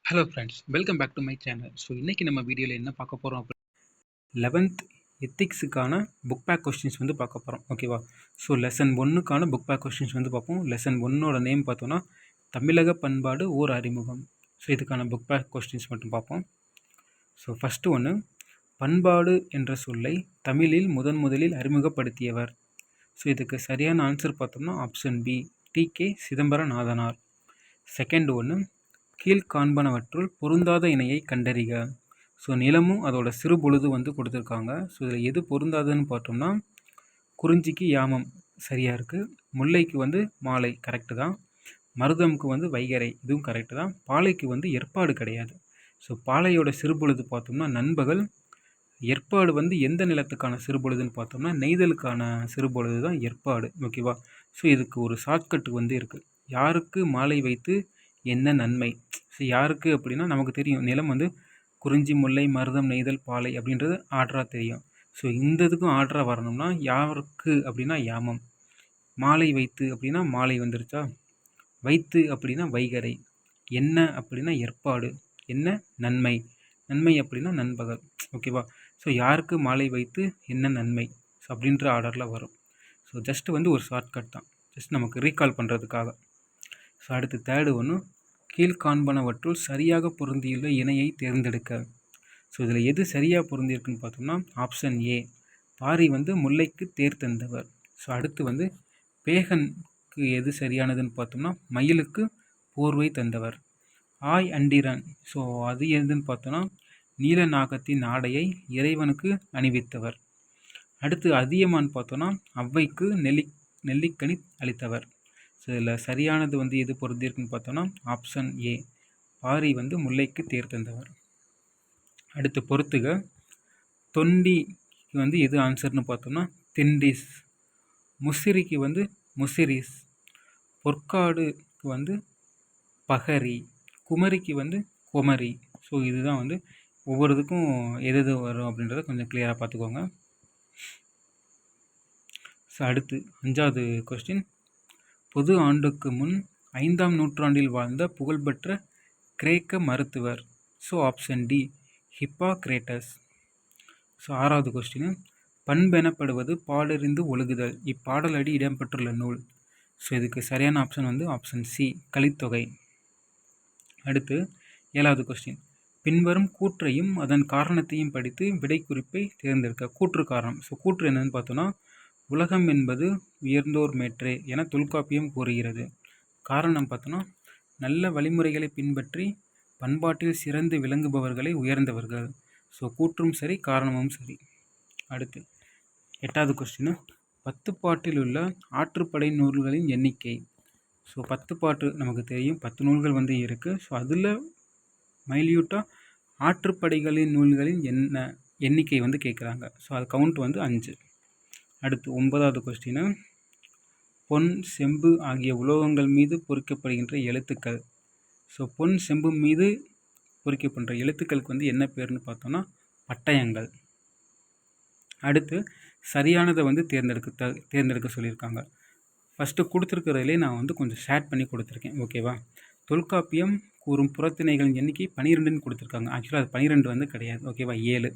Hello friends, welcome back to my channel. So இன்றைக்கி நம்ம வீடியோவில் என்ன பார்க்க போகிறோம் அப்படி 11th எத்திக்ஸுக்கான புக் பேக் கொஸ்டின்ஸ் வந்து பார்க்க போகிறோம். ஓகேவா? ஸோ லெசன் 1க்கான புக் பேக் கொஸ்டின்ஸ் வந்து பார்ப்போம். லெசன் 1ஓட நேம் பார்த்தோன்னா தமிழக பண்பாடு ஓர் அறிமுகம். ஸோ இதுக்கான புக் பேக் கொஸ்டின்ஸ் மட்டும் பார்ப்போம். ஸோ ஃபஸ்ட்டு ஒன்று, பண்பாடு என்ற சொல்லை தமிழில் முதலில் அறிமுகப்படுத்தியவர். ஸோ இதுக்கு சரியான ஆன்சர் பார்த்தோம்னா option B, T K. Chidambaranathanar. Second ஒன்று, கீழ்காண்பனவற்றுள் பொருந்தாத இணையை கண்டறிக. ஸோ நிலமும் அதோட சிறு பொழுது வந்து கொடுத்துருக்காங்க. ஸோ இதில் எது பொருந்தாதுன்னு பார்த்தோம்னா குறிஞ்சிக்கு யாமம் சரியாக இருக்குது, முல்லைக்கு வந்து மாலை கரெக்டு தான், மருதமுக்கு வந்து வைகரை இதுவும் கரெக்டு தான், பாலைக்கு வந்து ஏற்பாடு கிடையாது. ஸோ பாலையோட சிறுபொழுது பார்த்தோம்னா நண்பகல், ஏற்பாடு வந்து எந்த நிலத்துக்கான சிறுபொழுதுன்னு பார்த்தோம்னா நெய்தலுக்கான சிறுபொழுது தான் ஏற்பாடு. ஓகேவா? ஸோ இதுக்கு ஒரு ஷார்ட்கட்டு வந்து இருக்குது. யாருக்கு மாலை வைத்து என்ன நன்மை? ஸோ யாருக்கு அப்படின்னா நமக்கு தெரியும், நிலம் வந்து குறிஞ்சி, முல்லை, மருதம், நெய்தல், பாலை அப்படின்றது ஆர்டராக தெரியும். ஸோ இந்த இதுக்கும் ஆர்டராக வரணும்னா யாருக்கு அப்படின்னா யாமம், மாலை வைத்து அப்படின்னா மாலை வந்துருச்சா, வைத்து அப்படின்னா வைகரை, என்ன அப்படின்னா ஏற்பாடு, என்ன நன்மை, நன்மை அப்படின்னா நண்பகல். ஓகேவா? ஸோ யாருக்கு மாலை வைத்து என்ன நன்மை, ஸோ அப்படின்ற ஆர்டரில் வரும். ஸோ ஜஸ்ட்டு வந்து ஒரு ஷார்ட்கட் தான், ஜஸ்ட் நமக்கு ரீகால் பண்ணுறதுக்காக. ஸோ அடுத்து தேர்டு ஒன்று, கீழ்காண்பனவற்றுள் சரியாக பொருந்தியுள்ள இணையை தேர்ந்தெடுக்க. ஸோ இதில் எது சரியாக பொருந்தியிருக்குன்னு பார்த்தோம்னா ஆப்ஷன் ஏ, பாரி வந்து முல்லைக்கு தேர் தந்தவர். ஸோ அடுத்து வந்து பேகனுக்கு எது சரியானதுன்னு பார்த்தோம்னா மயிலுக்கு போர்வை தந்தவர். ஆய் அண்டிரன், ஸோ அது எதுன்னு பார்த்தோன்னா நீல நாகத்தின் ஆடையை இறைவனுக்கு அணிவித்தவர். அடுத்து அதியமான் பார்த்தோன்னா அவ்வைக்கு நெல்லிக்கனி அளித்தவர். ஸோ இதில் சரியானது வந்து எது பொருந்திருக்குன்னு பார்த்தோன்னா ஆப்ஷன் ஏ, பாரி வந்து முல்லைக்கு தேர் தந்தவர். அடுத்து பொறுத்துக, தொண்டிக்கு வந்து எது ஆன்சர்னு பார்த்தோம்னா திண்டிஸ், முசிறிக்கு வந்து முசிறிஸ், பொற்காடுக்கு வந்து பகரி, குமரிக்கு வந்து குமரி. ஸோ இதுதான் வந்து ஒவ்வொரு இதுக்கும் எது எது வரும் அப்படின்றத கொஞ்சம் கிளியராக பார்த்துக்கோங்க. ஸோ அடுத்து 5வது கொஸ்டின், பொது ஆண்டுக்கு முன் 5ஆம் நூற்றாண்டில் வாழ்ந்த புகழ்பெற்ற கிரேக்க மருத்துவர். So option D, Hippocrates. So 6வது கொஸ்டின், பண்பெனப்படுவது பாடறிந்து ஒழுகுதல், இப்பாடலடி இடம்பெற்றுள்ள நூல். ஸோ இதுக்கு சரியான ஆப்ஷன் வந்து ஆப்ஷன் சி, கலித்தொகை. அடுத்து 7வது கொஸ்டின், பின்வரும் கூற்றையும் அதன் காரணத்தையும் படித்து விடை குறிப்பை தேர்ந்தெடுக்க. கூற்று காரணம். ஸோ கூற்று என்னன்னு பார்த்தோன்னா உலகம் என்பது உயர்ந்தோர் மேற்றே என தொல்காப்பியம் கூறுகிறது. காரணம் பார்த்தோன்னா நல்ல வழிமுறைகளை பின்பற்றி பண்பாட்டில் சிறந்து விளங்குபவர்களை உயர்ந்தவர்கள். ஸோ கூற்றும் சரி, காரணமும் சரி. அடுத்து 8வது கொஸ்டின், 10 பாட்டில் உள்ள ஆற்றுப்படை நூல்களின் எண்ணிக்கை. ஸோ 10 பாட்டு நமக்கு தெரியும், 10 நூல்கள் வந்து இருக்குது. ஸோ அதில் மைல்யூட்டாக ஆற்றுப்படைகளின் நூல்களின் எண்ணிக்கை வந்து கேட்குறாங்க. ஸோ அது கவுண்ட் வந்து 5. அடுத்து 9வது கொஸ்டின், பொன், செம்பு ஆகிய உலோகங்கள் மீது பொறிக்கப்படுகின்ற எழுத்துக்கள். ஸோ பொன், செம்பு மீது பொறிக்கப்படுற எழுத்துக்களுக்கு வந்து என்ன பேர்னு பார்த்தோன்னா பட்டயங்கள். அடுத்து சரியானதை வந்து தேர்ந்தெடுக்க சொல்லியிருக்காங்க. ஃபஸ்ட்டு கொடுத்துருக்கிறதுலே நான் வந்து கொஞ்சம் ஷேர் பண்ணி கொடுத்துருக்கேன். ஓகேவா? தொல்காப்பியம் கூறும் புறத்திணைகளின் எண்ணிக்கை 12ன்னு கொடுத்துருக்காங்க. ஆக்சுவலாக அது 12 வந்து கிடையாது. ஓகேவா? 7.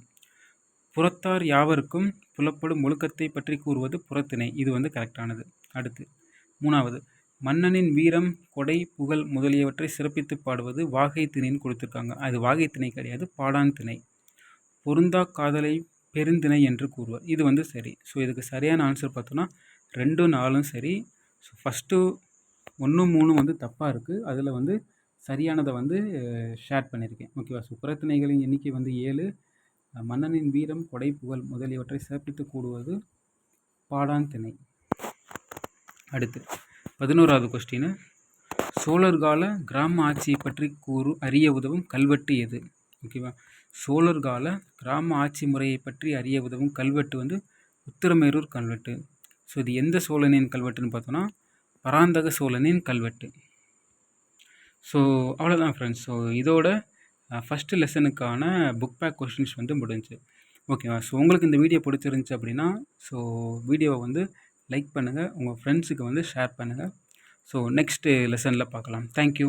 புறத்தார் யாவருக்கும் புலப்படும் ஒழுக்கத்தை பற்றி கூறுவது புறத்திணை, இது வந்து கரெக்டானது. அடுத்து 3வது, மன்னனின் வீரம், கொடை, புகழ் முதலியவற்றை சிறப்பித்து பாடுவது வாகை திணைன்னு கொடுத்துருக்காங்க. அது வாகை திணை கிடையாது, பாடான் திணை. பொருந்தா காதலை பெருந்திணை என்று கூறுவார், இது வந்து சரி. ஸோ இதுக்கு சரியான ஆன்சர் பார்த்தோன்னா 2, 4 சரி. ஸோ ஃபஸ்ட்டு 1, 3 வந்து தப்பாக இருக்குது. அதில் வந்து சரியானதை வந்து ஷேர் பண்ணியிருக்கேன். ஓகேவா? ஸோ புறத்திணைகளின் எண்ணிக்கை வந்து 7, மன்னனின் வீரம், கொடை, புகழ் முதலியவற்றை சிறப்பித்து கூடுவது பாடான் திணை. அடுத்து 11வது கொஸ்டின், சோழர் கால கிராம ஆட்சியை பற்றி அறிய உதவும் கல்வெட்டு எது? ஓகேவா? சோழர் கால கிராம ஆட்சி முறையை பற்றி அறிய உதவும் கல்வெட்டு வந்து உத்திரமேரூர் கல்வெட்டு. ஸோ இது எந்த சோழனின் கல்வெட்டுன்னு பார்த்தோன்னா பராந்தக சோழனின் கல்வெட்டு. ஸோ அவ்வளோதான் ஃப்ரெண்ட்ஸ். ஸோ இதோட ஃபஸ்ட்டு லெசனுக்கான புக் பேக் கொஸ்டின்ஸ் வந்து முடிஞ்சு. ஓகேவா? ஸோ உங்களுக்கு இந்த வீடியோ பிடிச்சிருந்துச்சி அப்படின்னா ஸோ வீடியோவை வந்து லைக் பண்ணுங்கள், உங்கள் ஃப்ரெண்ட்ஸுக்கு வந்து ஷேர் பண்ணுங்கள். ஸோ நெக்ஸ்ட்டு லெசனில் பார்க்கலாம். தேங்க்யூ.